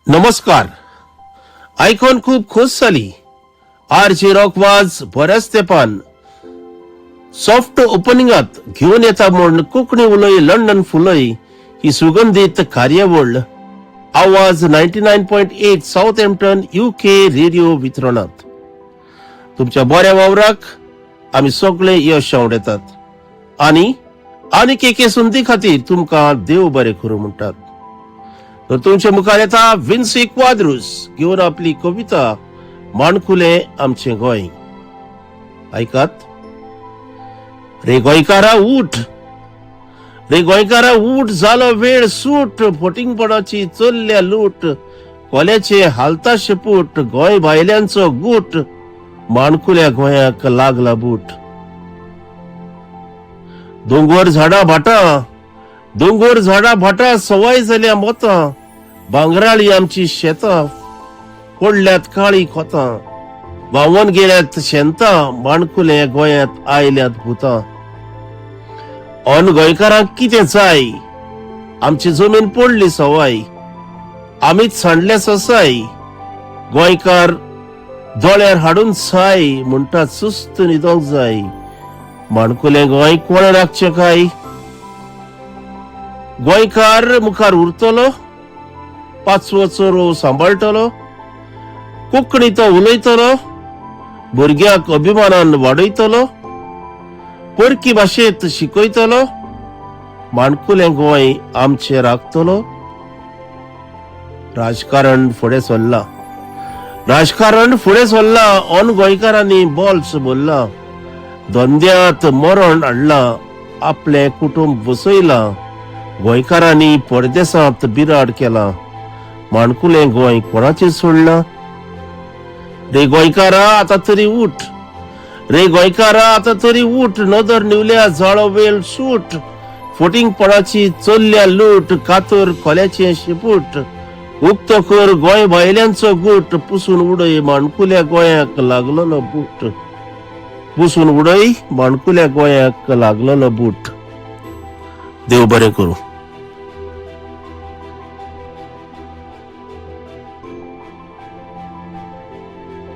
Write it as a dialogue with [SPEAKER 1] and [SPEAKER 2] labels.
[SPEAKER 1] नमस्कार. आयकॉन खूप खुश जाली. आरजे रॉकवाज बऱ्याच तेंपान सॉफ्ट ओपनिंगात घेऊन येता म्हूण कोंकणी उलय लंडन फुलय ही सुगंधीत कार्यावळ आवाज 99.8 साउथहॅम्प्टन UK रेडिओ वितरणात. तुमच्या बऱ्या वावराक आम्ही सगळे यश आवडतात आणि आनीक एके संदी खातीर तुमकां देव बरें करूं म्हणटात. तर तुमच्या मुखार येता विन्सी क्वाद्रूस घेऊन आपली कविता माणकुले आमचे गोंय. ऐकात. रे गोंयकारा उठ, रे गोंयकारा उठ, जालो वेळ सूट, फटिंगपणाची चल्ल्या लूट, कोल्याचे हालता शेपूट, गोंय भायल्यांचो गूट, माणकुल्या गोंयाक लागला बूट. दोंगर झाडा भाटा, दोंगर झाडा भाटा, सवाय जाल्या मोतां, भांगराळी आमची शेतां, पडल्यात काळी खोतां, व्हांवून गेल्यात शेंतां, माणकुले गोंयांत आयल्यात भुतां. अन गोंयकारांक कितें जाय, आमची जमीन पडली सवाय, आमीच सांडले ससाय, गोंयकार दोळ्यार हाडून साय, म्हणटात सुस्त न्हिदोंक जाय, माणकुले गोंय कोणें राखचें काय. गोंयकार मुखार उरतलो, पाचवो चोरो सांबाळटलो, कोंकणी तो उलयतलो, भुरग्याक अभिमानान वाडयतलो, परकी भाशेंत शिकयतलो, माणकुलें गोंय आमचें राखतलो. राजकारण फुडें सरलां, राजकारण फुडें सरलां, अन गोंयकारांनी बोल्स भरला, धंद्यांत मरण हाडलां, आपलें कुटुंब बसयलां, गोंयकारांनी परदेसांत बिराड केला, माणकुलें गोंय कोणाचेर सोडलां. रे गोंयकारा आतां तरी उठ, रे गोंयकारा आतां तरी उठ, नदर निवल्या जाळो वेळ सूट, फटिंगपणाची चल्ल्या लूट, कातर खोल्याचें शेपूट, उक्तो कर गोंय भायल्यांचो गूट, पुसून उडय माणकुल्या गोंयाक लागलोलो बूट, पुसून उडय माणकुल्या गोंयाक लागलोलो बूट. देव बरें करूं.